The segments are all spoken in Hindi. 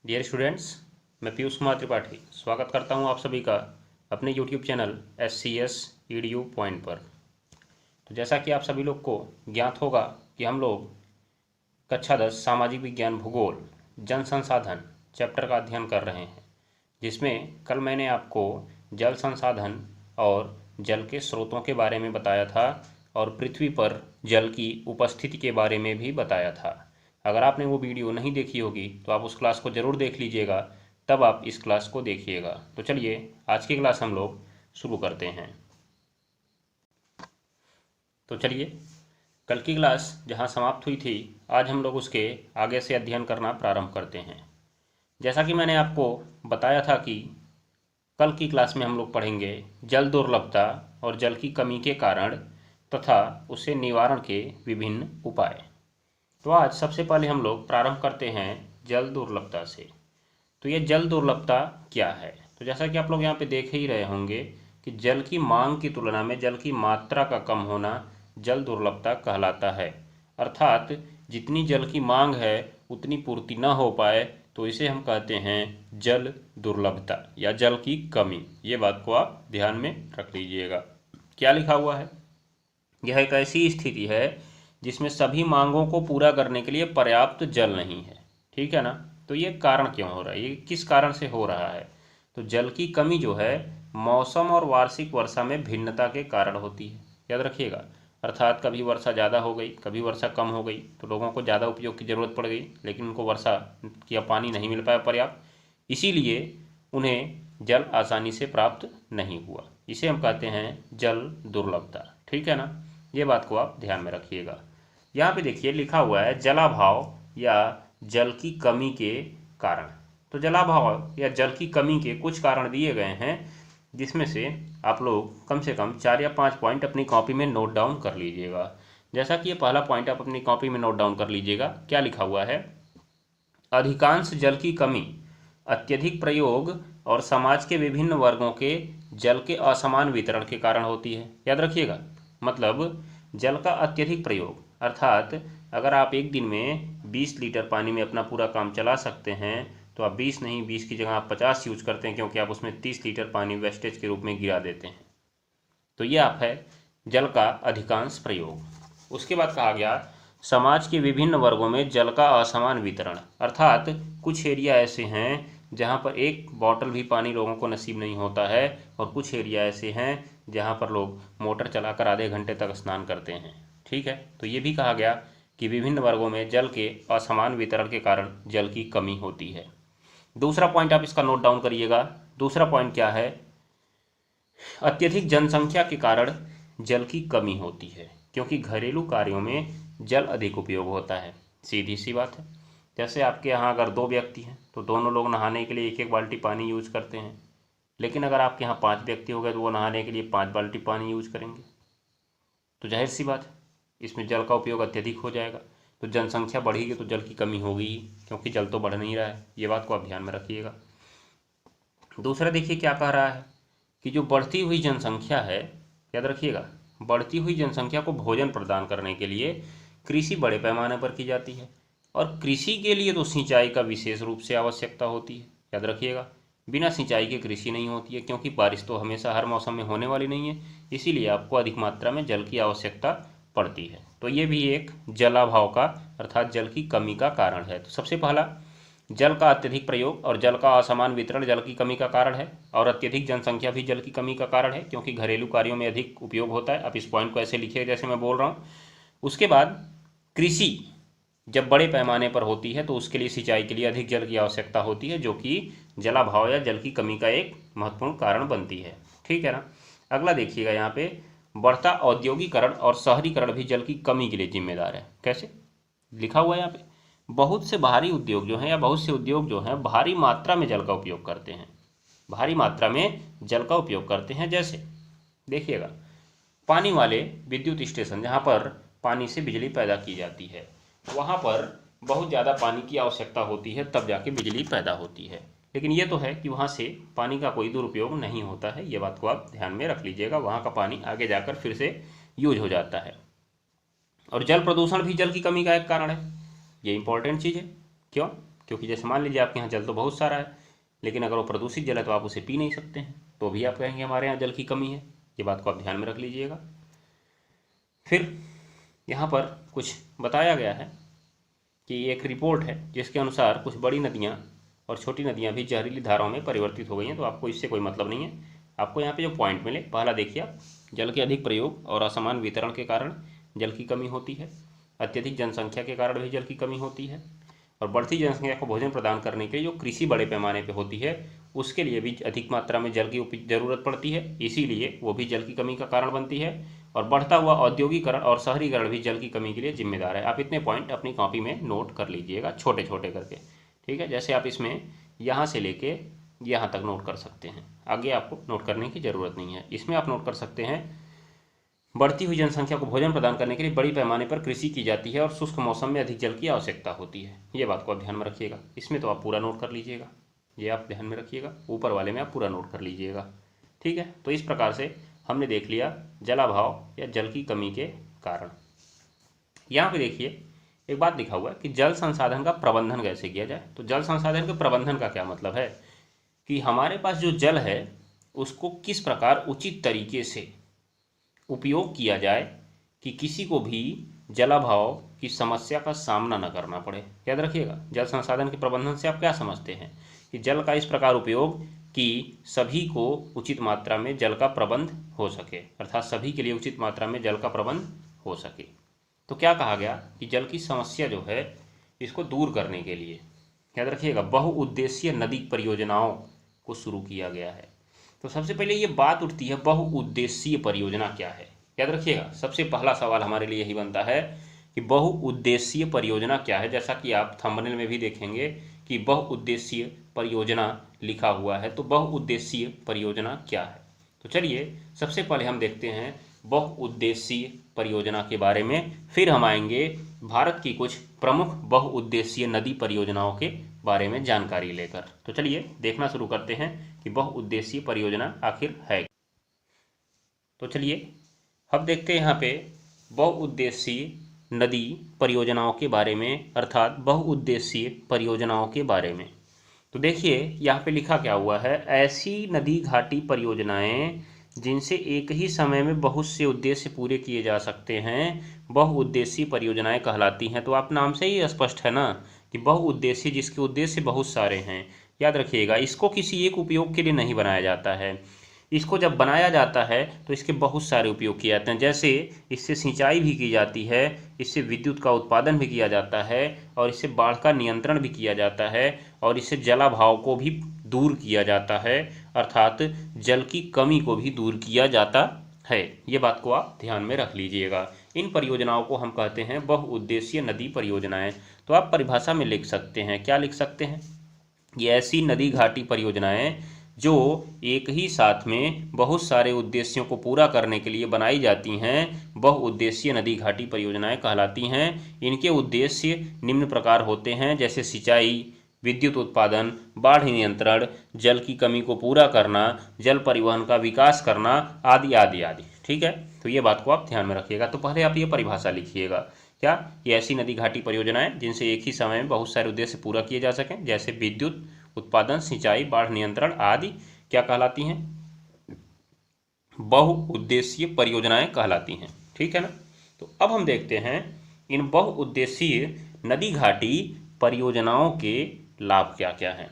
डियर स्टूडेंट्स, मैं पीयूष कुमार त्रिपाठी स्वागत करता हूं आप सभी का अपने YouTube channel SCS EDU point पर। तो जैसा कि आप सभी लोग को ज्ञात होगा कि हम लोग कक्षा 10 सामाजिक विज्ञान भूगोल जन संसाधन चैप्टर का अध्ययन कर रहे हैं, जिसमें कल मैंने आपको जल संसाधन और जल के स्रोतों के बारे में बताया था और पृथ्वी पर जल की उपस्थिति के बारे में भी बताया था। अगर आपने वो वीडियो नहीं देखी होगी तो आप उस क्लास को ज़रूर देख लीजिएगा, तब आप इस क्लास को देखिएगा। तो चलिए आज की क्लास हम लोग शुरू करते हैं। तो चलिए कल की क्लास जहाँ समाप्त हुई थी, आज हम लोग उसके आगे से अध्ययन करना प्रारंभ करते हैं। जैसा कि मैंने आपको बताया था कि कल की क्लास में हम लोग पढ़ेंगे जल दुर्लभता और जल की कमी के कारण तथा उससे निवारण के विभिन्न उपाय। तो आज सबसे पहले हम लोग प्रारंभ करते हैं जल दुर्लभता से। तो ये जल दुर्लभता क्या है? तो जैसा कि आप लोग यहाँ पे देख ही रहे होंगे कि जल की मांग की तुलना में जल की मात्रा का कम होना जल दुर्लभता कहलाता है। अर्थात जितनी जल की मांग है उतनी पूर्ति न हो पाए तो इसे हम कहते हैं जल दुर्लभता या जल की कमी। ये बात को आप ध्यान में रख लीजिएगा। क्या लिखा हुआ है? यह एक ऐसी स्थिति है जिसमें सभी मांगों को पूरा करने के लिए पर्याप्त जल नहीं है। ठीक है ना? तो ये कारण क्यों हो रहा है, ये किस कारण से हो रहा है? तो जल की कमी जो है मौसम और वार्षिक वर्षा में भिन्नता के कारण होती है। याद रखिएगा, अर्थात कभी वर्षा ज़्यादा हो गई, कभी वर्षा कम हो गई, तो लोगों को ज़्यादा उपयोग की ज़रूरत पड़ गई, लेकिन उनको वर्षा या पानी नहीं मिल पाया पर्याप्त, इसीलिए उन्हें जल आसानी से प्राप्त नहीं हुआ। इसे हम कहते हैं जल दुर्लभता। ठीक है ना? ये बात को आप ध्यान में रखिएगा। यहाँ पे देखिए लिखा हुआ है जलाभाव या जल की कमी के कारण। तो जलाभाव या जल की कमी के कुछ कारण दिए गए हैं, जिसमें से आप लोग कम से कम 4 या 5 पॉइंट अपनी कॉपी में नोट डाउन कर लीजिएगा। जैसा कि ये पहला पॉइंट आप अपनी कॉपी में नोट डाउन कर लीजिएगा। क्या लिखा हुआ है? अधिकांश जल की कमी अत्यधिक प्रयोग और समाज के विभिन्न वर्गों के जल के असमान वितरण के कारण होती है। याद रखिएगा, मतलब जल का अत्यधिक प्रयोग, अर्थात अगर आप एक दिन में 20 लीटर पानी में अपना पूरा काम चला सकते हैं तो आप 20 नहीं, 20 की जगह आप 50 यूज करते हैं, क्योंकि आप उसमें 30 लीटर पानी वेस्टेज के रूप में गिरा देते हैं। तो ये आप है जल का अधिकांश प्रयोग। उसके बाद कहा गया समाज के विभिन्न वर्गों में जल का असमान वितरण, अर्थात कुछ एरिया ऐसे हैं जहाँ पर एक बॉटल भी पानी लोगों को नसीब नहीं होता है, और कुछ एरिया ऐसे हैं जहाँ पर लोग मोटर चलाकर आधे घंटे तक स्नान करते हैं। ठीक है? तो ये भी कहा गया कि विभिन्न वर्गों में जल के असमान वितरण के कारण जल की कमी होती है। दूसरा पॉइंट आप इसका नोट डाउन करिएगा। दूसरा पॉइंट क्या है? अत्यधिक जनसंख्या के कारण जल की कमी होती है, क्योंकि घरेलू कार्यों में जल अधिक उपयोग होता है। सीधी सी बात है। जैसे आपके यहाँ अगर 2 व्यक्ति हैं तो दोनों लोग नहाने के लिए 1-1 बाल्टी पानी यूज करते हैं, लेकिन अगर आपके यहाँ 5 व्यक्ति हो गए तो वो नहाने के लिए 5 बाल्टी पानी यूज करेंगे। तो जाहिर सी बात है, इसमें जल का उपयोग अत्यधिक हो जाएगा। तो जनसंख्या बढ़ेगी तो जल की कमी होगी, क्योंकि जल तो बढ़ नहीं रहा है। ये बात को आप ध्यान में रखिएगा। दूसरा देखिए क्या कह रहा है कि जो बढ़ती हुई जनसंख्या है, याद रखिएगा, बढ़ती हुई जनसंख्या को भोजन प्रदान करने के लिए कृषि बड़े पैमाने पर की जाती है, और कृषि के लिए तो सिंचाई का विशेष रूप से आवश्यकता होती है। याद रखिएगा, बिना सिंचाई के कृषि नहीं होती है, क्योंकि बारिश तो हमेशा हर मौसम में होने वाली नहीं है, इसीलिए आपको अधिक मात्रा में जल की आवश्यकता पड़ती है। तो ये भी एक जलाभाव का अर्थात जल की कमी का कारण है। तो सबसे पहला जल का अत्यधिक प्रयोग और जल का असमान वितरण जल की कमी का कारण है, और अत्यधिक जनसंख्या भी जल की कमी का कारण है, क्योंकि घरेलू कार्यों में अधिक उपयोग होता है। आप इस पॉइंट को ऐसे लिखिए जैसे मैं बोल रहा हूँ। उसके बाद कृषि जब बड़े पैमाने पर होती है तो उसके लिए सिंचाई के लिए अधिक जल की आवश्यकता होती है, जो कि जलाभाव या जल की कमी का एक महत्वपूर्ण कारण बनती है। ठीक है ना? अगला देखिएगा, यहाँ पे बढ़ता औद्योगिकरण और शहरीकरण भी जल की कमी के लिए जिम्मेदार है। कैसे लिखा हुआ है यहाँ पे? बहुत से भारी उद्योग जो हैं या बहुत से उद्योग जो हैं भारी मात्रा में जल का उपयोग करते हैं, भारी मात्रा में जल का उपयोग करते हैं। जैसे देखिएगा, पानी वाले विद्युत स्टेशन जहाँ पर पानी से बिजली पैदा की जाती है, वहाँ पर बहुत ज़्यादा पानी की आवश्यकता होती है, तब जाके बिजली पैदा होती है। लेकिन ये तो है कि वहाँ से पानी का कोई दुरुपयोग नहीं होता है। ये बात को आप ध्यान में रख लीजिएगा। वहाँ का पानी आगे जाकर फिर से यूज हो जाता है। और जल प्रदूषण भी जल की कमी का एक कारण है। ये इंपॉर्टेंट चीज़ है। क्यों? क्योंकि जैसे मान लीजिए आपके यहाँ जल तो बहुत सारा है, लेकिन अगर वो प्रदूषित जल है तो आप उसे पी नहीं सकते हैं, तो भी आप कहेंगे हमारे यहाँ जल की कमी है। ये बात को आप ध्यान में रख लीजिएगा। फिर यहाँ पर कुछ बताया गया है कि एक रिपोर्ट है जिसके अनुसार कुछ बड़ी नदियाँ और छोटी नदियाँ भी जहरीली धाराओं में परिवर्तित हो गई हैं। तो आपको इससे कोई मतलब नहीं है। आपको यहाँ पे जो पॉइंट मिले, पहला देखिए आप, जल के अधिक प्रयोग और असमान वितरण के कारण जल की कमी होती है। अत्यधिक जनसंख्या के कारण भी जल की कमी होती है। और बढ़ती जनसंख्या को भोजन प्रदान करने के लिए जो कृषि बड़े पैमाने पर होती है, उसके लिए भी अधिक मात्रा में जल की जरूरत पड़ती है, इसीलिए वो भी जल की कमी का कारण बनती है। और बढ़ता हुआ औद्योगिकरण और शहरीकरण भी जल की कमी के लिए जिम्मेदार है। आप इतने पॉइंट अपनी कॉपी में नोट कर लीजिएगा, छोटे छोटे करके, ठीक है। जैसे आप इसमें यहाँ से लेके यहाँ तक नोट कर सकते हैं, आगे आपको नोट करने की ज़रूरत नहीं है। इसमें आप नोट कर सकते हैं, बढ़ती हुई जनसंख्या को भोजन प्रदान करने के लिए बड़ी पैमाने पर कृषि की जाती है और शुष्क मौसम में अधिक जल की आवश्यकता होती है। ये बात को आप ध्यान में रखिएगा। इसमें तो आप पूरा नोट कर लीजिएगा, ये आप ध्यान में रखिएगा, ऊपर वाले में आप पूरा नोट कर लीजिएगा, ठीक है। तो इस प्रकार से हमने देख लिया जलाभाव या जल की कमी के कारण। यहाँ पे देखिए एक बात लिखा हुआ है कि जल संसाधन का प्रबंधन कैसे किया जाए। तो जल संसाधन के प्रबंधन का क्या मतलब है कि हमारे पास जो जल है उसको किस प्रकार उचित तरीके से उपयोग किया जाए कि किसी को भी जलाभाव की समस्या का सामना न करना पड़े। याद रखिएगा, जल संसाधन के प्रबंधन से आप क्या समझते हैं कि जल का इस प्रकार उपयोग कि सभी को उचित मात्रा में जल का प्रबंध हो सके, अर्थात सभी के लिए उचित मात्रा में जल का प्रबंध हो सके। तो क्या कहा गया कि जल की समस्या जो है इसको दूर करने के लिए, याद रखिएगा, बहुउद्देशीय नदी परियोजनाओं को शुरू किया गया है। तो सबसे पहले ये बात उठती है, बहुउद्देशीय परियोजना क्या है। याद रखिएगा, सबसे पहला सवाल हमारे लिए यही बनता है कि बहुउद्देशीय परियोजना क्या है। जैसा कि आप थंबनेल में भी देखेंगे कि बहुउद्देशीय परियोजना लिखा हुआ है, तो बहुउद्देशीय परियोजना क्या है। तो चलिए सबसे पहले हम देखते हैं बहुउद्देशीय परियोजना के बारे में, फिर हम आएंगे भारत की कुछ प्रमुख बहुउद्देशीय नदी परियोजनाओं के बारे में जानकारी लेकर। तो चलिए देखना शुरू करते हैं कि बहुउद्देशीय परियोजना आखिर है। तो चलिए अब देखते हैं यहाँ पे बहुउद्देशीय नदी परियोजनाओं के बारे में, अर्थात बहुउद्देशीय परियोजनाओं के बारे में। तो देखिए यहाँ पे लिखा क्या हुआ है, ऐसी नदी घाटी परियोजनाएं जिनसे एक ही समय में बहुत से उद्देश्य पूरे किए जा सकते हैं बहुउद्देशीय परियोजनाएं कहलाती हैं। तो आप नाम से ही स्पष्ट है ना कि बहुउद्देशीय, जिसके उद्देश्य बहुत सारे हैं। याद रखिएगा, इसको किसी एक उपयोग के लिए नहीं बनाया जाता है, इसको जब बनाया जाता है तो इसके बहुत सारे उपयोग किए जाते हैं। जैसे इससे सिंचाई भी की जाती है, इससे विद्युत का उत्पादन भी किया जाता है, और इससे बाढ़ का नियंत्रण भी किया जाता है, और इससे जलाभाव को भी दूर किया जाता है, अर्थात जल की कमी को भी दूर किया जाता है। ये बात को आप ध्यान में रख लीजिएगा। इन परियोजनाओं को हम कहते हैं बहुउद्देशीय नदी परियोजनाएं। तो आप परिभाषा में लिख सकते हैं, क्या लिख सकते हैं, ये ऐसी नदी घाटी परियोजनाएं जो एक ही साथ में बहुत सारे उद्देश्यों को पूरा करने के लिए बनाई जाती हैं बहुउद्देशीय नदी घाटी परियोजनाएं कहलाती हैं। इनके उद्देश्य निम्न प्रकार होते हैं, जैसे सिंचाई, विद्युत उत्पादन, बाढ़ नियंत्रण, जल की कमी को पूरा करना, जल परिवहन का विकास करना, आदि आदि आदि। ठीक है, तो ये बात को आप ध्यान में रखिएगा। तो पहले आप ये परिभाषा लिखिएगा, क्या, ये ऐसी नदी घाटी परियोजनाएं जिनसे एक ही समय में बहुत सारे उद्देश्य पूरा किए जा सकें, जैसे विद्युत उत्पादन, सिंचाई, बाढ़ नियंत्रण आदि, क्या कहलाती हैं, बहुउद्देशीय परियोजनाएं कहलाती हैं। ठीक है ना। तो अब हम देखते हैं इन बहुउद्देशीय नदी घाटी परियोजनाओं के लाभ क्या क्या हैं,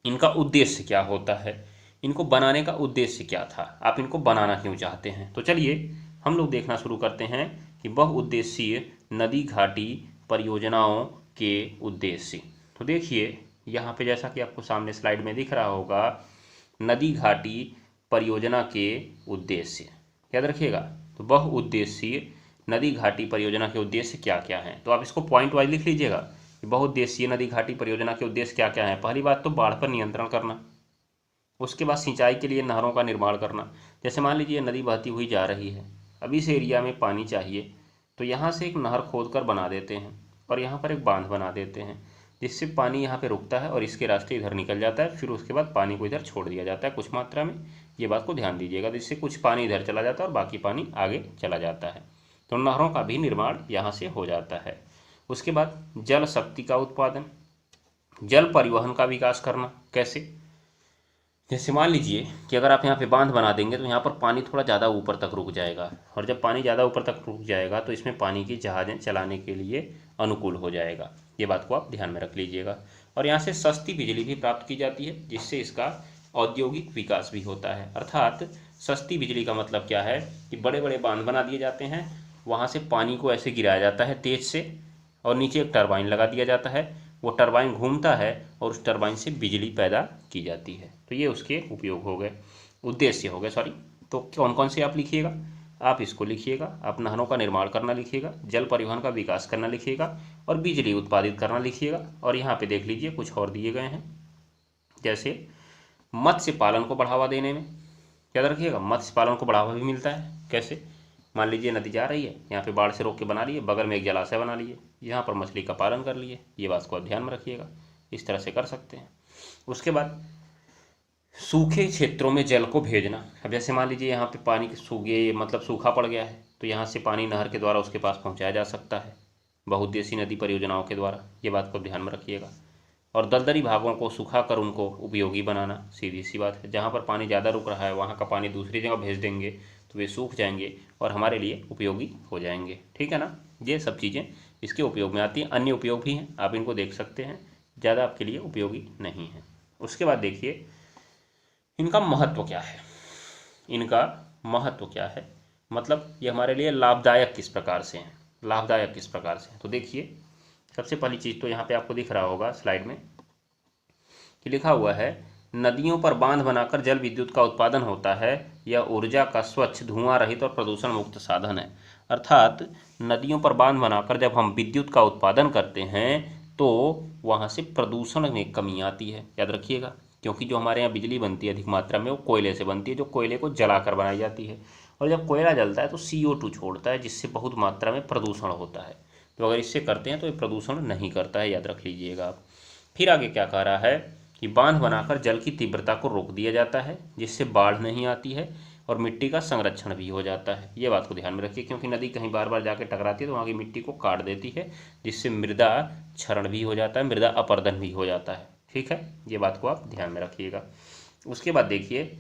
इनका उद्देश्य क्या होता है, इनको बनाने का उद्देश्य क्या था, आप इनको बनाना क्यों चाहते हैं। तो चलिए हम लोग देखना शुरू करते हैं कि बहुउद्देशीय नदी घाटी परियोजनाओं के उद्देश्य। तो देखिए यहाँ पे जैसा कि आपको सामने स्लाइड में दिख रहा होगा, नदी घाटी परियोजना के उद्देश्य, याद रखिएगा। तो बहुउद्देशीय नदी घाटी परियोजना के उद्देश्य क्या क्या हैं, तो आप इसको पॉइंट वाइज लिख लीजिएगा कि बहुउद्देशीय नदी घाटी परियोजना के उद्देश्य क्या क्या हैं। पहली बात तो बाढ़ पर नियंत्रण करना, उसके बाद सिंचाई के लिए नहरों का निर्माण करना। जैसे मान लीजिए नदी बहती हुई जा रही है, अभी इस एरिया में पानी चाहिए, तो यहाँ से एक नहर खोद कर बना देते हैं और यहाँ पर एक बांध बना देते हैं, जिससे पानी यहाँ पे रुकता है और इसके रास्ते इधर निकल जाता है, फिर उसके बाद पानी को इधर छोड़ दिया जाता है कुछ मात्रा में। ये बात को ध्यान दीजिएगा, जिससे कुछ पानी इधर चला जाता है और बाकी पानी आगे चला जाता है। तो नहरों का भी निर्माण यहाँ से हो जाता है। उसके बाद जल शक्ति का उत्पादन, जल परिवहन का विकास करना। कैसे? जैसे मान लीजिए कि अगर आप यहाँ पे बांध बना देंगे तो यहाँ पर पानी थोड़ा ज़्यादा ऊपर तक रुक जाएगा, और जब पानी ज़्यादा ऊपर तक रुक जाएगा तो इसमें पानी की जहाज़ें चलाने के लिए अनुकूल हो जाएगा। ये बात को आप ध्यान में रख लीजिएगा। और यहाँ से सस्ती बिजली भी प्राप्त की जाती है, जिससे इसका औद्योगिक विकास भी होता है। अर्थात सस्ती बिजली का मतलब क्या है कि बड़े बड़े बांध बना दिए जाते हैं, वहाँ से पानी को ऐसे गिराया जाता है तेज से, और नीचे एक टरबाइन लगा दिया जाता है, वो टरबाइन घूमता है और उस टरबाइन से बिजली पैदा की जाती है। तो ये उसके उपयोग हो गए, उद्देश्य हो गए, सॉरी। तो कौन कौन से आप लिखिएगा? आप इसको लिखिएगा, आप नहरों का निर्माण करना लिखिएगा, जल परिवहन का विकास करना लिखिएगा, और बिजली उत्पादित करना लिखिएगा। और यहाँ पे देख लीजिए कुछ और दिए गए हैं, जैसे मत्स्य पालन को बढ़ावा देने में, याद रखिएगा मत्स्य पालन को बढ़ावा भी मिलता है। कैसे? मान लीजिए नदी जा रही है, यहाँ पे बाढ़ से रोक के बना लिए, बगल में एक जलाशय बना लिए, यहाँ पर मछली का पालन कर लिए। ये बात को ध्यान में रखिएगा, इस तरह से कर सकते हैं। उसके बाद सूखे क्षेत्रों में जल को भेजना। अब जैसे मान लीजिए यहाँ पे पानी सूखे मतलब सूखा पड़ गया है, तो यहाँ से पानी नहर के द्वारा उसके पास पहुँचाया जा सकता है बहुउद्देशीय नदी परियोजनाओं के द्वारा। ये बात को ध्यान में रखिएगा। और दलदली भागों को सुखाकर उनको उपयोगी बनाना, सीधी सी बात है। जहाँ पर पानी ज़्यादा रुक रहा है वहाँ का पानी दूसरी जगह भेज देंगे तो वे सूख जाएंगे और हमारे लिए उपयोगी हो जाएंगे। ठीक है ना? ये सब चीज़ें इसके उपयोग में आती हैं। अन्य उपयोग भी हैं, आप इनको देख सकते हैं, ज़्यादा आपके लिए उपयोगी नहीं है। उसके बाद देखिए इनका महत्व क्या है। इनका महत्व क्या है मतलब ये हमारे लिए लाभदायक किस प्रकार से हैं, लाभदायक किस प्रकार से हैं। तो देखिए सबसे पहली चीज़ तो यहाँ पे आपको दिख रहा होगा स्लाइड में कि लिखा हुआ है, नदियों पर बांध बनाकर जल विद्युत का उत्पादन होता है। यह ऊर्जा का स्वच्छ, धुआं रहित और प्रदूषण मुक्त साधन है। अर्थात नदियों पर बांध बनाकर जब हम विद्युत का उत्पादन करते हैं तो वहाँ से प्रदूषण में कमी आती है। याद रखिएगा, क्योंकि जो हमारे यहाँ बिजली बनती है अधिक मात्रा में वो कोयले से बनती है, जो कोयले को जलाकर बनाई जाती है। और जब कोयला जलता है तो CO2 छोड़ता है, जिससे बहुत मात्रा में प्रदूषण होता है। तो अगर इससे करते हैं तो ये प्रदूषण नहीं करता है, याद रख लीजिएगा आप। फिर आगे क्या कह रहा है कि बांध बनाकर जल की तीव्रता को रोक दिया जाता है, जिससे बाढ़ नहीं आती है और मिट्टी का संरक्षण भी हो जाता है। ये बात को ध्यान में रखिए, क्योंकि नदी कहीं बार बार जाके टकराती है तो वहाँ की मिट्टी को काट देती है, जिससे मृदा क्षरण भी हो जाता है, मृदा अपरदन भी हो जाता है। ठीक है, ये बात को आप ध्यान में रखिएगा। उसके बाद देखिए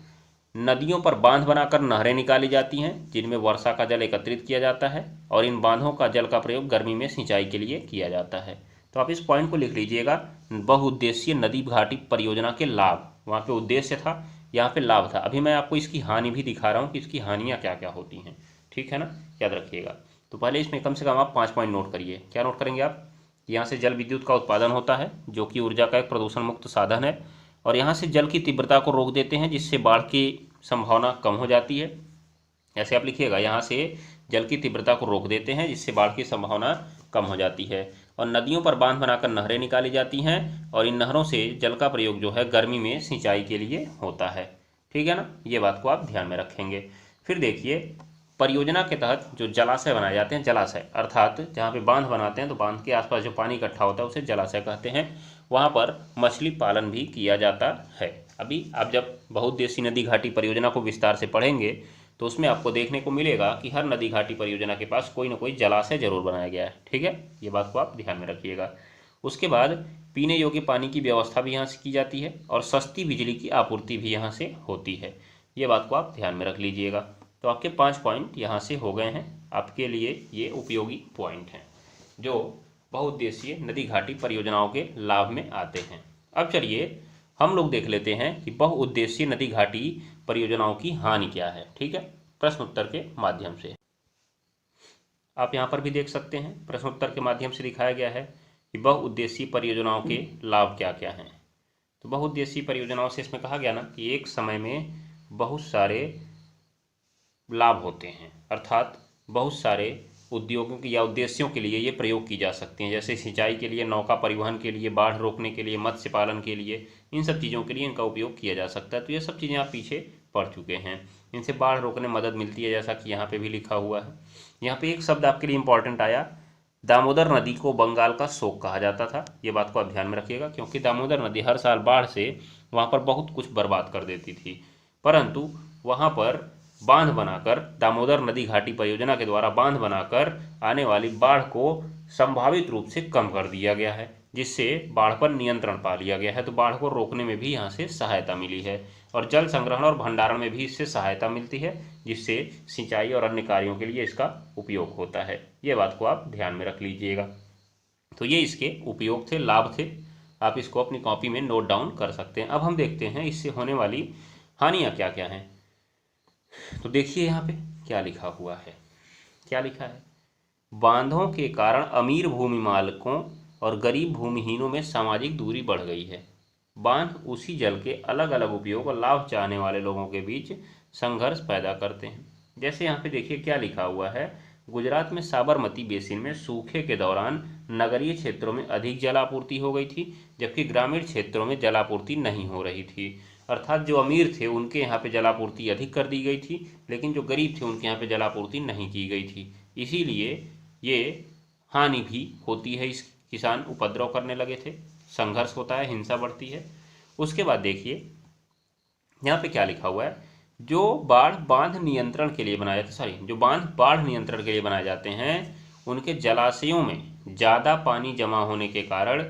नदियों पर बांध बनाकर नहरें निकाली जाती हैं, जिनमें वर्षा का जल एकत्रित किया जाता है, और इन बांधों का जल का प्रयोग गर्मी में सिंचाई के लिए किया जाता है। तो आप इस पॉइंट को लिख लीजिएगा, बहुउद्देशीय नदी घाटी परियोजना के लाभ। वहाँ पे उद्देश्य था, यहाँ पे लाभ था। अभी मैं आपको इसकी हानि भी दिखा रहा हूँ कि इसकी हानियाँ क्या क्या होती हैं। ठीक है ना, याद रखिएगा। तो पहले इसमें कम से कम आप 5 पॉइंट नोट करिए। क्या नोट करेंगे आप? यहाँ से जल विद्युत का उत्पादन होता है, जो कि ऊर्जा का एक प्रदूषण मुक्त साधन है, और यहाँ से जल की तीव्रता को रोक देते हैं, जिससे बाढ़ की संभावना कम हो जाती है। ऐसे आप लिखिएगा, यहाँ से जल की तीव्रता को रोक देते हैं, जिससे बाढ़ की संभावना कम हो जाती है। और नदियों पर बांध बनाकर नहरें निकाली जाती हैं, और इन नहरों से जल का प्रयोग जो है गर्मी में सिंचाई के लिए होता है। ठीक है ना, ये बात को आप ध्यान में रखेंगे। फिर देखिए परियोजना के तहत जो जलाशय बनाए जाते हैं, जलाशय अर्थात जहाँ पे बांध बनाते हैं तो बांध के आसपास जो पानी इकट्ठा होता है उसे जलाशय कहते हैं। वहाँ पर मछली पालन भी किया जाता है। अभी आप जब बहुउद्देशीय नदी घाटी परियोजना को विस्तार से पढ़ेंगे तो उसमें आपको देखने को मिलेगा कि हर नदी घाटी परियोजना के पास कोई ना कोई जलाशय जरूर बनाया गया है। ठीक है, ये बात को आप ध्यान में रखिएगा। उसके बाद पीने योग्य पानी की व्यवस्था भी यहाँ से की जाती है, और सस्ती बिजली की आपूर्ति भी यहाँ से होती है। ये बात को आप ध्यान में रख लीजिएगा। तो आपके 5 पॉइंट यहाँ से हो गए हैं, आपके लिए ये उपयोगी पॉइंट हैं जो बहुउद्देशीय नदी घाटी परियोजनाओं के लाभ में आते हैं। अब चलिए हम लोग देख लेते हैं कि बहुउद्देशीय नदी घाटी परियोजनाओं की हानि क्या है। ठीक है, प्रश्न उत्तर के माध्यम से आप यहाँ पर भी देख सकते हैं, प्रश्न उत्तर के माध्यम से दिखाया गया है कि बहुउद्देशीय परियोजनाओं के लाभ क्या क्या हैं। तो बहुउद्देशीय परियोजनाओं से इसमें कहा गया ना कि एक समय में बहुत सारे लाभ होते हैं, अर्थात बहुत सारे उद्योगों की या उद्देश्यों के लिए ये प्रयोग की जा सकती हैं, जैसे सिंचाई के लिए, नौका परिवहन के लिए, बाढ़ रोकने के लिए, मत्स्य पालन के लिए, इन सब चीज़ों के लिए इनका उपयोग किया जा सकता है। तो ये सब चीज़ें आप पीछे पढ़ चुके हैं। इनसे बाढ़ रोकने में मदद मिलती है, जैसा कि यहाँ पे भी लिखा हुआ है। यहाँ पे एक शब्द आपके लिए इंपॉर्टेंट आया, दामोदर नदी को बंगाल का शोक कहा जाता था। ये बात को आप ध्यान में रखिएगा, क्योंकि दामोदर नदी हर साल बाढ़ से वहाँ पर बहुत कुछ बर्बाद कर देती थी, परंतु वहाँ पर बांध बनाकर, दामोदर नदी घाटी परियोजना के द्वारा बांध बनाकर आने वाली बाढ़ को संभावित रूप से कम कर दिया गया है, जिससे बाढ़ पर नियंत्रण पा लिया गया है। तो बाढ़ को रोकने में भी यहाँ से सहायता मिली है और जल संग्रहण और भंडारण में भी इससे सहायता मिलती है, जिससे सिंचाई और अन्य कार्यों के लिए इसका उपयोग होता है। ये बात को आप ध्यान में रख लीजिएगा। तो ये इसके उपयोग थे, लाभ थे। आप इसको अपनी कॉपी में नोट डाउन कर सकते हैं। अब हम देखते हैं इससे होने वाली हानियाँ क्या क्या हैं। तो देखिए यहाँ पे क्या लिखा हुआ है। क्या लिखा है? बांधों के कारण अमीर भूमि मालिकों और गरीब भूमिहीनों में सामाजिक दूरी बढ़ गई है। बांध उसी जल के अलग अलग उपयोग और लाभ चाहने वाले लोगों के बीच संघर्ष पैदा करते हैं। जैसे यहाँ पे देखिए क्या लिखा हुआ है। गुजरात में साबरमती बेसिन में सूखे के दौरान नगरीय क्षेत्रों में अधिक जलापूर्ति हो गई थी, जबकि ग्रामीण क्षेत्रों में जलापूर्ति नहीं हो रही थी। अर्थात जो अमीर थे उनके यहाँ पे जलापूर्ति अधिक कर दी गई थी, लेकिन जो गरीब थे उनके यहाँ पे जलापूर्ति नहीं की गई थी। इसीलिए ये हानि भी होती है। इस किसान उपद्रव करने लगे थे, संघर्ष होता है, हिंसा बढ़ती है। उसके बाद देखिए यहाँ पे क्या लिखा हुआ है। जो बाढ़ नियंत्रण के लिए बनाए जाते जो बाढ़ नियंत्रण के लिए बनाए जाते हैं, उनके जलाशयों में ज़्यादा पानी जमा होने के कारण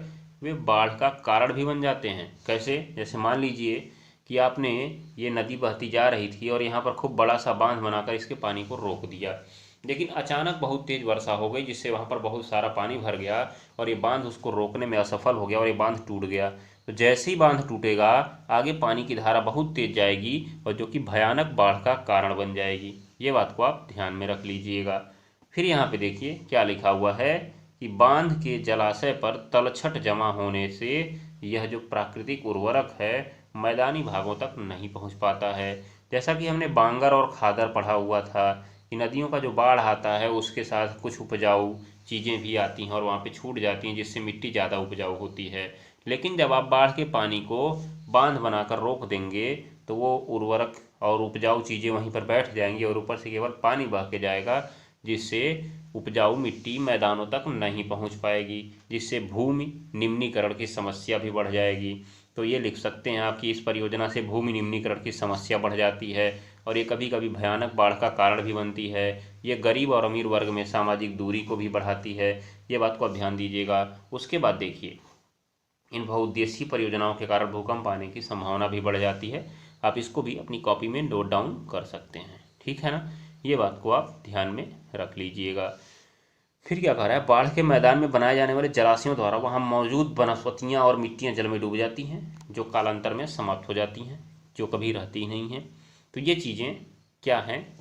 वे बाढ़ का कारण भी बन जाते हैं। कैसे? जैसे मान लीजिए कि आपने ये नदी बहती जा रही थी और यहाँ पर खूब बड़ा सा बांध बनाकर इसके पानी को रोक दिया, लेकिन अचानक बहुत तेज़ वर्षा हो गई जिससे वहाँ पर बहुत सारा पानी भर गया और ये बांध उसको रोकने में असफल हो गया और ये बांध टूट गया। तो जैसे ही बांध टूटेगा आगे पानी की धारा बहुत तेज जाएगी और जो कि भयानक बाढ़ का कारण बन जाएगी। ये बात को आप ध्यान में रख लीजिएगा। फिर यहाँ पे देखिए क्या लिखा हुआ है कि बांध के जलाशय पर तलछट जमा होने से यह जो प्राकृतिक उर्वरक है मैदानी भागों तक नहीं पहुँच पाता है। जैसा कि हमने बांगर और खादर पढ़ा हुआ था कि नदियों का जो बाढ़ आता है उसके साथ कुछ उपजाऊ चीज़ें भी आती हैं और वहाँ पे छूट जाती हैं, जिससे मिट्टी ज़्यादा उपजाऊ होती है। लेकिन जब आप बाढ़ के पानी को बांध बनाकर रोक देंगे तो वो उर्वरक और उपजाऊ चीज़ें वहीं पर बैठ जाएंगी और ऊपर से केवल पानी बह के जाएगा, जिससे उपजाऊ मिट्टी मैदानों तक नहीं पहुंच पाएगी, जिससे भूमि निम्नीकरण की समस्या भी बढ़ जाएगी। तो ये लिख सकते हैं आप कि इस परियोजना से भूमि निम्नीकरण की समस्या बढ़ जाती है और ये कभी कभी भयानक बाढ़ का कारण भी बनती है। ये गरीब और अमीर वर्ग में सामाजिक दूरी को भी बढ़ाती है। ये बात को आप ध्यान दीजिएगा। उसके बाद देखिए इन बहुउद्देशीय परियोजनाओं के कारण भूकंप आने की संभावना भी बढ़ जाती है। आप इसको भी अपनी कॉपी में नोट डाउन कर सकते हैं, ठीक है ना। ये बात को आप ध्यान में रख लीजिएगा। फिर क्या कह रहा है, बाढ़ के मैदान में बनाए जाने वाले जलाशयों द्वारा वहाँ मौजूद वनस्पतियाँ और मिट्टियाँ जल में डूब जाती हैं, जो कालांतर में समाप्त हो जाती हैं, जो कभी रहती ही नहीं हैं। तो ये चीज़ें क्या हैं?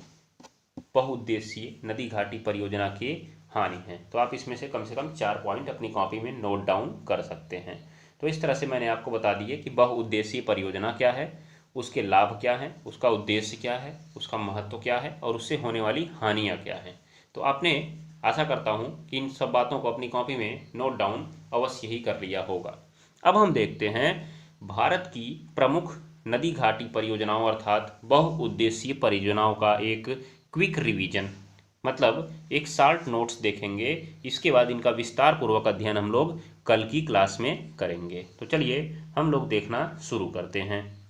बहुउद्देशीय नदी घाटी परियोजना की हानि है। तो आप इसमें से कम 4 पॉइंट अपनी कॉपी में नोट डाउन कर सकते हैं। तो इस तरह से मैंने आपको बता दिए कि बहुउद्देशीय परियोजना क्या है, उसके लाभ क्या हैं, उसका उद्देश्य क्या है, उसका महत्व क्या है और उससे होने वाली हानियाँ क्या हैं। तो आपने, आशा करता हूँ कि इन सब बातों को अपनी कॉपी में नोट डाउन अवश्य ही कर लिया होगा। अब हम देखते हैं भारत की प्रमुख नदी घाटी परियोजनाओं अर्थात बहुउद्देशीय परियोजनाओं का एक क्विक रिवीजन, मतलब एक शॉर्ट नोट्स देखेंगे। इसके बाद इनका विस्तार पूर्वक अध्ययन हम लोग कल की क्लास में करेंगे। तो चलिए हम लोग देखना शुरू करते हैं।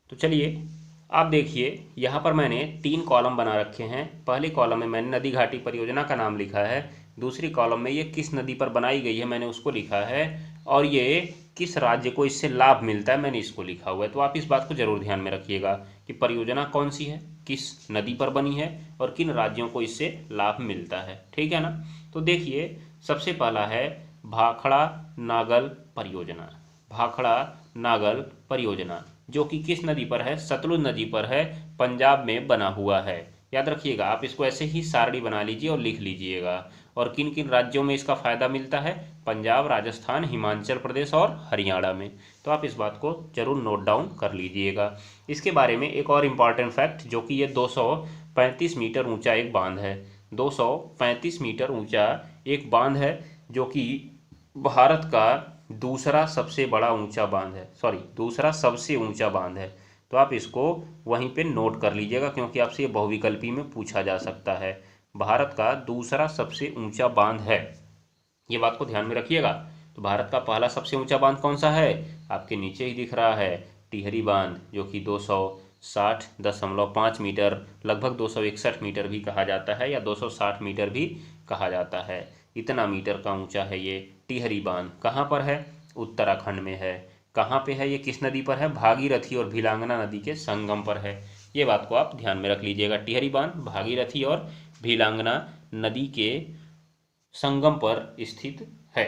तो चलिए आप देखिए यहाँ पर मैंने 3 कॉलम बना रखे हैं। पहले कॉलम में मैंने नदी घाटी परियोजना का नाम लिखा है, दूसरी कॉलम में ये किस नदी पर बनाई गई है मैंने उसको लिखा है, और ये किस राज्य को इससे लाभ मिलता है मैंने इसको लिखा हुआ है। तो आप इस बात को जरूर ध्यान में रखिएगा कि परियोजना कौन सी है, किस नदी पर बनी है और किन राज्यों को इससे लाभ मिलता है, ठीक है ना। तो देखिए सबसे पहला है भाखड़ा नागल परियोजना। भाखड़ा नागल परियोजना जो कि किस नदी पर है? सतलुज नदी पर है, पंजाब में बना हुआ है। याद रखिएगा, आप इसको ऐसे ही सारणी बना लीजिए और लिख लीजिएगा। और किन किन राज्यों में इसका फायदा मिलता है? पंजाब, राजस्थान, हिमाचल प्रदेश और हरियाणा में। तो आप इस बात को जरूर नोट डाउन कर लीजिएगा। इसके बारे में एक और इम्पॉर्टेंट फैक्ट, जो कि ये 235 मीटर ऊंचा एक बांध है। 235 मीटर ऊंचा एक बांध है जो कि भारत का दूसरा सबसे बड़ा ऊंचा बांध है, दूसरा सबसे ऊंचा बांध है। तो आप इसको वहीं पे नोट कर लीजिएगा क्योंकि आपसे ये बहुविकल्पी में पूछा जा सकता है। भारत का दूसरा सबसे ऊंचा बांध है, ये बात को ध्यान में रखिएगा। तो भारत का पहला सबसे ऊंचा बांध कौन सा है? आपके नीचे ही दिख रहा है, टिहरी बांध, जो कि 260.5 मीटर, लगभग 261 मीटर भी कहा जाता है या 260 मीटर भी कहा जाता है। इतना मीटर का ऊंचा है ये टिहरी बांध। कहाँ पर है? उत्तराखंड में है। कहाँ पे है ये? किस नदी पर है? भागीरथी और भीलांगना नदी के संगम पर है। ये बात को आप ध्यान में रख लीजिएगा। टिहरी बांध भागीरथी और भीलांगना नदी के संगम पर स्थित है।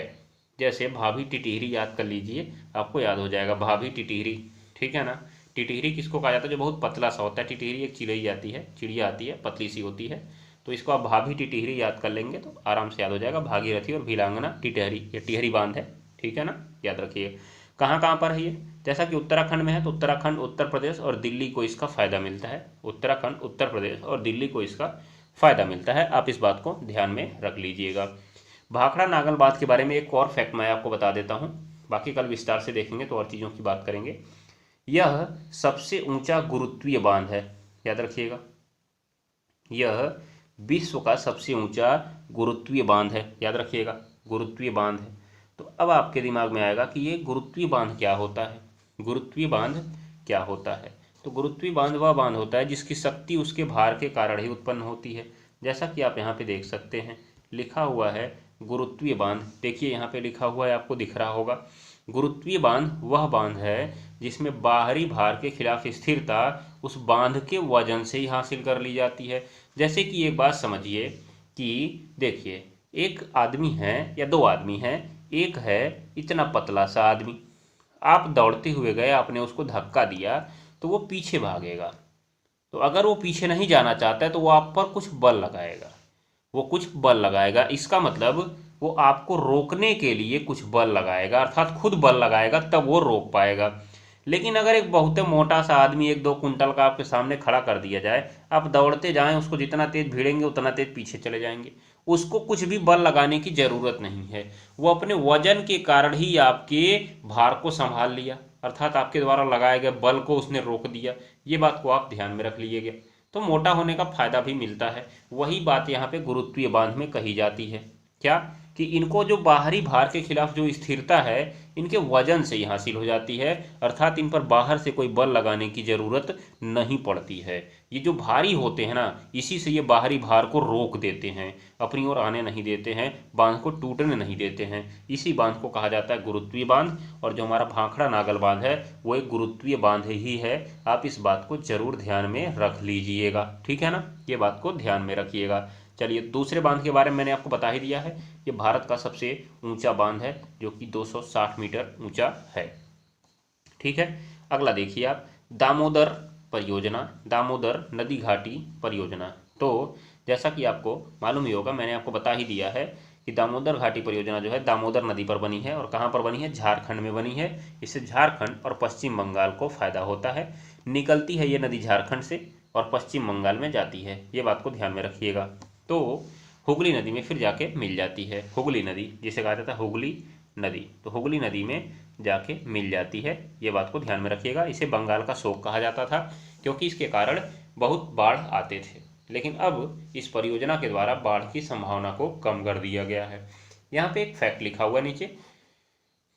जैसे भाभी टिटिहरी याद कर लीजिए, आपको याद हो जाएगा भाभी टिटिहरी, ठीक है ना। टिटिहरी किसको कहा जाता है? जो बहुत पतला सा होता है। टिटिहरी एक चिड़ै आती है, चिड़िया आती है, पतली सी होती है, तो इसको आप भाभी टिटिहरी याद कर लेंगे तो आराम से याद हो जाएगा। भागीरथी और भीलांगना टिटहरी, ये टिहरी बांध है, ठीक है ना, याद रखिए। कहाँ कहाँ पर है ये? जैसा कि उत्तराखंड में है तो उत्तराखंड, उत्तर प्रदेश और दिल्ली को इसका फ़ायदा मिलता है। उत्तराखंड, उत्तर प्रदेश और दिल्ली को इसका फ़ायदा मिलता है। आप इस बात को ध्यान में रख लीजिएगा। भाखड़ा नागल बांध के बारे में एक और फैक्ट मैं आपको बता देता हूँ, बाकी कल विस्तार से देखेंगे तो और चीज़ों की बात करेंगे। यह सबसे ऊंचा गुरुत्वीय बांध है, याद रखिएगा। यह विश्व का सबसे ऊंचा गुरुत्वीय बांध है, याद रखिएगा, गुरुत्वीय बांध है। तो अब आपके दिमाग में आएगा कि ये गुरुत्वीय बांध क्या होता है। गुरुत्वीय बांध क्या होता है? तो गुरुत्वीय बांध वह बांध होता है जिसकी शक्ति उसके भार के कारण ही उत्पन्न होती है। जैसा कि आप यहाँ पे देख सकते हैं, लिखा हुआ है गुरुत्वीय बांध। देखिए यहाँ पे लिखा हुआ है, आपको दिख रहा होगा। गुरुत्वीय बांध वह बांध है जिसमें बाहरी भार के खिलाफ स्थिरता उस बांध के वजन से ही हासिल कर ली जाती है। जैसे कि एक बात समझिए कि देखिए, एक आदमी है या दो आदमी हैं, एक है इतना पतला सा आदमी, आप दौड़ते हुए गए, आपने उसको धक्का दिया तो वो पीछे भागेगा। तो अगर वो पीछे नहीं जाना चाहता है तो वो आप पर कुछ बल लगाएगा, वो कुछ बल लगाएगा। इसका मतलब वो आपको रोकने के लिए कुछ बल लगाएगा, अर्थात खुद बल लगाएगा, तब वो रोक पाएगा। लेकिन अगर एक बहुत मोटा सा आदमी 1-2 कुंटल का आपके सामने खड़ा कर दिया जाए, आप दौड़ते जाएं, उसको जितना तेज भिड़ेंगे उतना तेज पीछे चले जाएंगे। उसको कुछ भी बल लगाने की जरूरत नहीं है, वो अपने वजन के कारण ही आपके भार को संभाल लिया, अर्थात आपके द्वारा लगाए गए बल को उसने रोक दिया। ये बात को आप ध्यान में रख लीजिएगा। तो मोटा होने का फायदा भी मिलता है। वही बात यहाँ पे गुरुत्वीय बांध में कही जाती है, क्या कि इनको जो बाहरी भार के खिलाफ जो स्थिरता है इनके वजन से ही हासिल हो जाती है, अर्थात इन पर बाहर से कोई बल लगाने की जरूरत नहीं पड़ती है। ये जो भारी होते हैं ना, इसी से ये बाहरी भार को रोक देते हैं, अपनी ओर आने नहीं देते हैं, बांध को टूटने नहीं देते हैं। इसी बांध को कहा जाता है गुरुत्वीय बांध। और जो हमारा भाखड़ा नागल बांध है वो एक गुरुत्वीय बांध ही है। आप इस बात को जरूर ध्यान में रख लीजिएगा, ठीक है ना, ये बात को ध्यान में रखिएगा। चलिए, दूसरे बांध के बारे में मैंने आपको बता ही दिया है। ये भारत का सबसे ऊंचा बांध है जो कि 260 मीटर ऊंचा है, ठीक है। अगला देखिए आप, दामोदर परियोजना, दामोदर नदी घाटी परियोजना। तो जैसा कि आपको मालूम ही होगा, मैंने आपको बता ही दिया है कि दामोदर घाटी परियोजना जो है दामोदर नदी पर बनी है। और कहाँ पर बनी है? झारखंड में बनी है। इससे झारखंड और पश्चिम बंगाल को फायदा होता है। निकलती है ये नदी झारखंड से और पश्चिम बंगाल में जाती है, ये बात को ध्यान में रखिएगा। तो हुगली नदी में फिर जाके मिल जाती है। हुगली नदी जिसे कहा जाता है हुगली नदी, तो हुगली नदी में जाके मिल जाती है, ये बात को ध्यान में रखिएगा। इसे बंगाल का शोक कहा जाता था क्योंकि इसके कारण बहुत बाढ़ आते थे, लेकिन अब इस परियोजना के द्वारा बाढ़ की संभावना को कम कर दिया गया है। यहाँ पे एक फैक्ट लिखा हुआ है नीचे,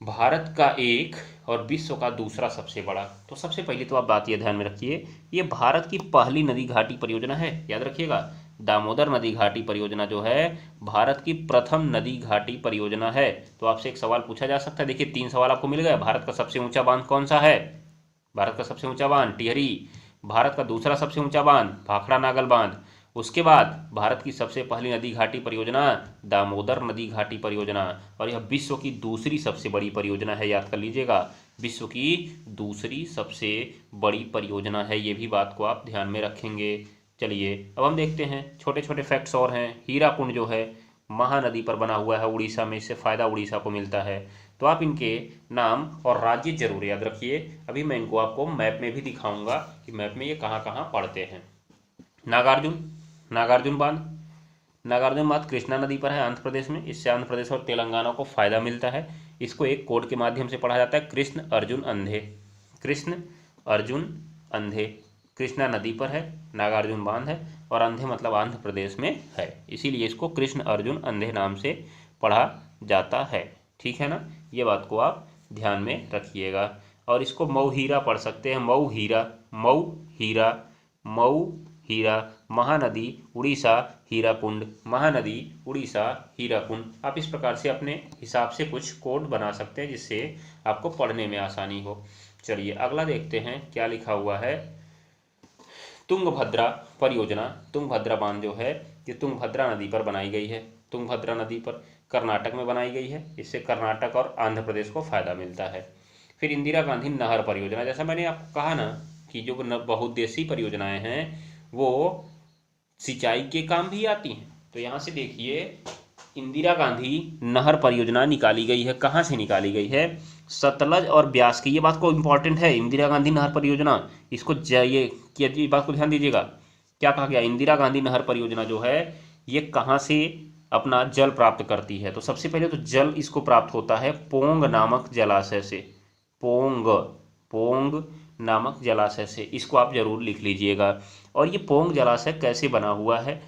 भारत का एक और विश्व का दूसरा सबसे बड़ा। तो सबसे पहले तो आप बात ये ध्यान में रखिए, ये भारत की पहली नदी घाटी परियोजना है, याद रखिएगा। दामोदर नदी घाटी परियोजना जो है भारत की प्रथम नदी घाटी परियोजना है। तो आपसे एक सवाल पूछा जा सकता है, देखिए 3 सवाल आपको मिल गए। भारत का सबसे ऊंचा बांध कौन सा है? भारत का सबसे ऊंचा बांध टिहरी। भारत का दूसरा सबसे ऊंचा बांध भाखड़ा नागल बांध। उसके बाद भारत की सबसे पहली नदी घाटी परियोजना दामोदर नदी घाटी परियोजना। और यह विश्व की दूसरी सबसे बड़ी परियोजना है, याद कर लीजिएगा, विश्व की दूसरी सबसे बड़ी परियोजना है। ये भी बात को आप ध्यान में रखेंगे। चलिए अब हम देखते हैं छोटे छोटे फैक्ट्स और हैं। हीराकुंड जो है महानदी पर बना हुआ है उड़ीसा में, इससे फ़ायदा उड़ीसा को मिलता है। तो आप इनके नाम और राज्य जरूर याद रखिए। अभी मैं इनको आपको मैप में भी दिखाऊंगा कि मैप में ये कहाँ कहाँ पड़ते हैं। नागार्जुन, नागार्जुन बांध, नागार्जुन बांध कृष्णा नदी पर है आंध्र प्रदेश में। इससे आंध्र प्रदेश और तेलंगाना को फायदा मिलता है। इसको एक कोड के माध्यम से पढ़ा जाता है, कृष्ण अर्जुन अंधे। कृष्ण अर्जुन अंधे, कृष्णा नदी पर है, नागार्जुन बांध है और अंधे मतलब आंध्र प्रदेश में है, इसीलिए इसको कृष्ण अर्जुन अंधे नाम से पढ़ा जाता है, ठीक है ना। ये बात को आप ध्यान में रखिएगा। और इसको मऊ हीरा पढ़ सकते हैं, मऊ हीरा, मऊ हीरा, मऊ हीरा। महानदी उड़ीसा हीराकुंड, महानदी उड़ीसा हीराकुंड। आप इस प्रकार से अपने हिसाब से कुछ कोड बना सकते हैं जिससे आपको पढ़ने में आसानी हो। चलिए अगला देखते हैं क्या लिखा हुआ है। तुंगभद्रा परियोजना, तुंगभद्रा बांध जो है ये तुंगभद्रा नदी पर बनाई गई है। तुंगभद्रा नदी पर कर्नाटक में बनाई गई है। इससे कर्नाटक और आंध्र प्रदेश को फायदा मिलता है। फिर इंदिरा गांधी नहर परियोजना, जैसा मैंने आपको कहा ना कि जो बहुउद्देशीय परियोजनाएं हैं वो सिंचाई के काम भी आती हैं। तो यहाँ से देखिए इंदिरा गांधी नहर परियोजना निकाली गई है। कहाँ से निकाली गई है? सतलज और ब्यास की। ये बात को इम्पोर्टेंट है, इंदिरा गांधी नहर परियोजना, इसको ये बात को ध्यान दीजिएगा। क्या कहा गया? इंदिरा गांधी नहर परियोजना जो है ये कहाँ से अपना जल प्राप्त करती है? तो सबसे पहले तो जल इसको प्राप्त होता है पोंग नामक जलाशय से। पोंग नामक जलाशय से, इसको आप जरूर लिख लीजिएगा। और ये पोंग जलाशय कैसे बना हुआ है?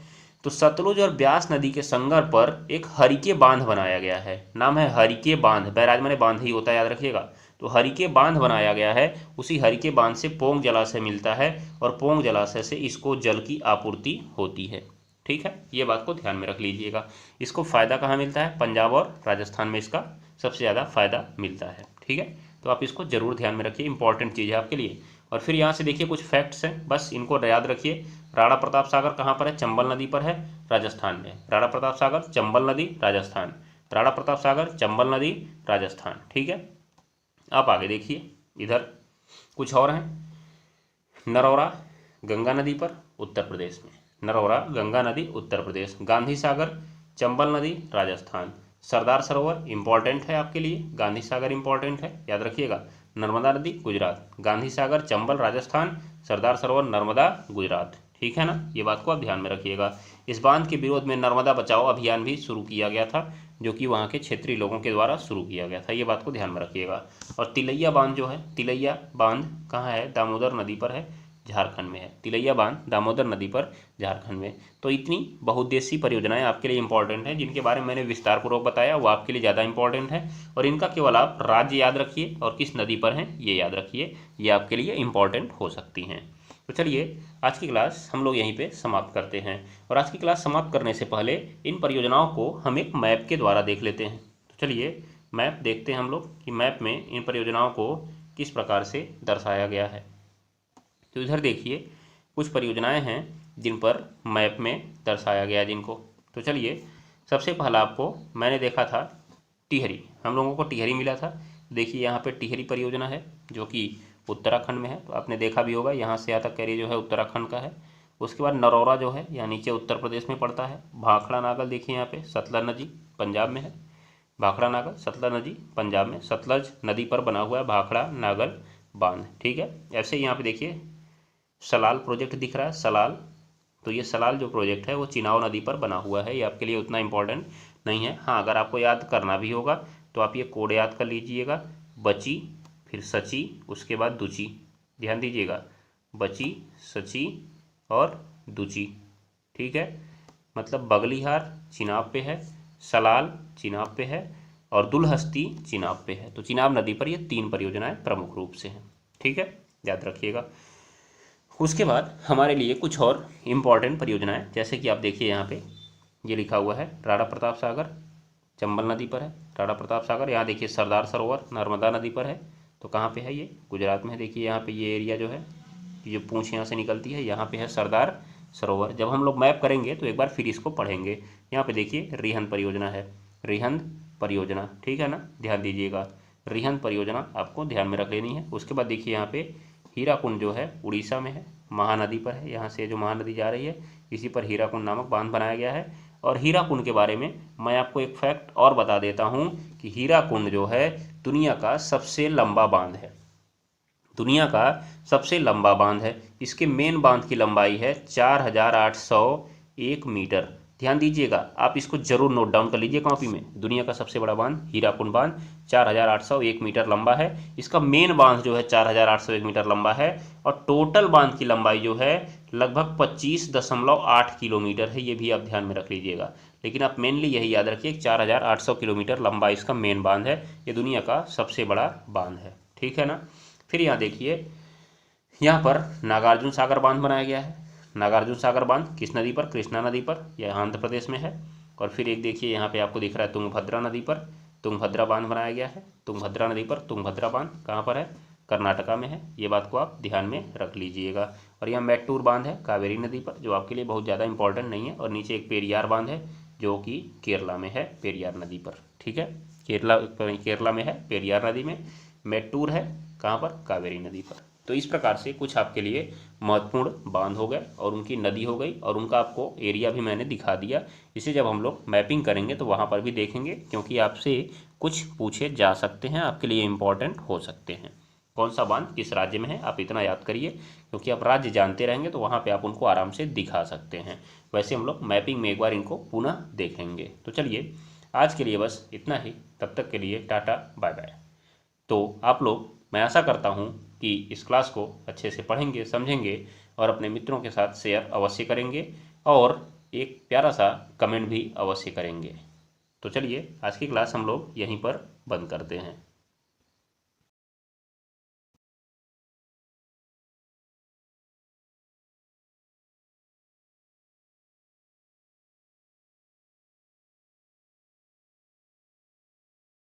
तो सतलुज और ब्यास नदी के संगम पर एक हरिके बांध बनाया गया है। नाम है हरिके बांध, बैराज माने बांध ही होता है, याद रखिएगा। तो हरिके बांध बनाया गया है। उसी हरिके बांध से पोंग जलाशय मिलता है और पोंग जलाशय से इसको जल की आपूर्ति होती है। ठीक है, ये बात को ध्यान में रख लीजिएगा। इसको फ़ायदा कहाँ मिलता है? पंजाब और राजस्थान में इसका सबसे ज़्यादा फायदा मिलता है। ठीक है, तो आप इसको जरूर ध्यान में रखिए, इंपॉर्टेंट चीज़ है आपके लिए। और फिर यहाँ से देखिए कुछ फैक्ट्स हैं, बस इनको याद रखिए। राणा प्रताप सागर कहाँ पर है? चंबल नदी पर है, राजस्थान में। राणा प्रताप सागर चंबल नदी राजस्थान, राणा प्रताप सागर चंबल नदी राजस्थान। ठीक है, आप आगे देखिए, इधर कुछ और हैं। नरौरा गंगा नदी पर उत्तर प्रदेश में, नरौरा गंगा नदी उत्तर प्रदेश। गांधी सागर चंबल नदी राजस्थान। सरदार सरोवर इंपॉर्टेंट है आपके लिए, गांधी सागर इंपॉर्टेंट है, याद रखिएगा। नर्मदा नदी गुजरात, गांधी सागर चंबल राजस्थान, सरदार सरोवर नर्मदा गुजरात। ठीक है ना, ये बात को आप ध्यान में रखिएगा। इस बांध के विरोध में नर्मदा बचाओ अभियान भी शुरू किया गया था, जो कि वहाँ के क्षेत्रीय लोगों के द्वारा शुरू किया गया था। ये बात को ध्यान में रखिएगा। और तिलैया बांध जो है, तिलैया बांध कहाँ है? दामोदर नदी पर है, झारखंड में है। तिलैया बांध दामोदर नदी पर झारखंड में। तो इतनी बहुउद्देशीय परियोजनाएं आपके लिए इंपॉर्टेंट हैं, जिनके बारे में मैंने विस्तारपूर्वक बताया, वो आपके लिए ज़्यादा इंपॉर्टेंट है। और इनका केवल आप राज्य याद रखिए और किस नदी पर हैं ये याद रखिए, ये आपके लिए इंपॉर्टेंट हो सकती हैं। तो चलिए आज की क्लास हम लोग यहीं पे समाप्त करते हैं। और आज की क्लास समाप्त करने से पहले इन परियोजनाओं को हम एक मैप के द्वारा देख लेते हैं। तो चलिए मैप देखते हैं हम लोग कि मैप में इन परियोजनाओं को किस प्रकार से दर्शाया गया है। तो इधर देखिए कुछ परियोजनाएं हैं जिन पर मैप में दर्शाया गया जिनको। तो चलिए सबसे पहला आपको मैंने देखा था टिहरी, हम लोगों को टिहरी मिला था। देखिए यहाँ पे टिहरी परियोजना है जो कि उत्तराखंड में है, तो आपने देखा भी होगा। यहाँ से यहाँ तक कैरियर जो है उत्तराखंड का है। उसके बाद नरौरा जो है यहाँ नीचे उत्तर प्रदेश में पड़ता है। भाखड़ा नागल देखिए यहाँ पे सतलज नदी पंजाब में है। भाखड़ा नागल सतलज नदी पंजाब में, सतलज नदी पर बना हुआ है भाखड़ा नागल बांध। ठीक है, ऐसे यहाँ पे देखिए सलाल प्रोजेक्ट दिख रहा है, सलाल। तो ये सलाल जो प्रोजेक्ट है वो चिनाव नदी पर बना हुआ है। ये आपके लिए उतना इंपॉर्टेंट नहीं है। हाँ, अगर आपको याद करना भी होगा तो आप ये कोड याद कर लीजिएगा। बची, फिर सची, उसके बाद दुची। ध्यान दीजिएगा, बची, सची और दुची। ठीक है, मतलब बगलीहार चिनाब पे है, सलाल चिनाब पे है और दुलहस्ती चिनाब पे है। तो चिनाब नदी पर ये 3 परियोजनाएं प्रमुख रूप से हैं। ठीक है, याद रखिएगा। उसके बाद हमारे लिए कुछ और इम्पॉर्टेंट परियोजनाएं, जैसे कि आप देखिए यहाँ पे ये लिखा हुआ है राणा प्रताप सागर चंबल नदी पर है। राणा प्रताप सागर, यहाँ देखिए सरदार सरोवर नर्मदा नदी पर है। तो कहाँ पे है? ये गुजरात में है। देखिए यहाँ पे ये एरिया जो है, ये पूंछ यहाँ से निकलती है, यहाँ पे है सरदार सरोवर। जब हम लोग मैप करेंगे तो एक बार फिर इसको पढ़ेंगे। यहाँ पे देखिए रिहंद परियोजना है, रिहंद परियोजना। ठीक है ना, ध्यान दीजिएगा, रिहंद परियोजना आपको ध्यान में रख लेनी है। उसके बाद देखिए यहाँ पे हीराकुंड जो है उड़ीसा में है, महानदी पर है। यहाँ से जो महानदी जा रही है इसी पर हीराकुंड नामक बांध बनाया गया है। और हीराकुंड के बारे में मैं आपको एक फैक्ट और बता देता हूँ कि हीराकुंड जो है दुनिया का सबसे लंबा बांध है, दुनिया का सबसे लंबा बांध है। इसके मेन बांध की लंबाई है 4801 मीटर। ध्यान दीजिएगा, आप इसको जरूर नोट डाउन कर लीजिए कॉपी में। दुनिया का सबसे बड़ा बांध हीराकुंड बांध 4801 मीटर लंबा है। इसका मेन बांध जो है 4801 मीटर लंबा है। और टोटल बांध की लंबाई जो है लगभग 25.8 किलोमीटर है। ये भी आप ध्यान में रख लीजिएगा, लेकिन आप मेनली यही याद रखिए 4800 किलोमीटर लंबा इसका मेन बांध है। ये दुनिया का सबसे बड़ा बांध है। ठीक है ना। फिर यहाँ देखिए, यहाँ पर नागार्जुन सागर बांध बनाया गया है। नागार्जुन सागर बांध किस नदी पर, कृष्णा नदी पर, यह आंध्र प्रदेश में है। और फिर एक देखिए यहाँ पे आपको दिख रहा है तुंगभद्रा नदी पर तुंगभद्रा बांध बनाया गया है। तुंगभद्रा नदी पर तुंगभद्रा बांध कहाँ पर है, कर्नाटका में है। ये बात को आप ध्यान में रख लीजिएगा। और यहाँ मेट्टूर बांध है कावेरी नदी पर, जो आपके लिए बहुत ज़्यादा इंपॉर्टेंट नहीं है। और नीचे एक पेरियार बांध है जो कि केरला में है, पेरियार नदी पर। ठीक है, केरला में है पेरियार नदी में। मेट्टूर है कहाँ पर, कावेरी नदी पर। तो इस प्रकार से कुछ आपके लिए महत्वपूर्ण बांध हो गए और उनकी नदी हो गई और उनका आपको एरिया भी मैंने दिखा दिया। इसे जब हम लोग मैपिंग करेंगे तो वहाँ पर भी देखेंगे, क्योंकि आपसे कुछ पूछे जा सकते हैं, आपके लिए इम्पोर्टेंट हो सकते हैं। कौन सा बांध किस राज्य में है, आप इतना याद करिए, क्योंकि आप राज्य जानते रहेंगे तो वहाँ पे आप उनको आराम से दिखा सकते हैं। वैसे हम लोग मैपिंग में एक बार इनको पुनः देखेंगे। तो चलिए आज के लिए बस इतना ही, तब तक के लिए टाटा बाय बाय। तो आप लोग, मैं आशा करता हूँ कि इस क्लास को अच्छे से पढ़ेंगे, समझेंगे और अपने मित्रों के साथ शेयर अवश्य करेंगे और एक प्यारा सा कमेंट भी अवश्य करेंगे। तो चलिए आज की क्लास हम लोग यहीं पर बंद करते हैं।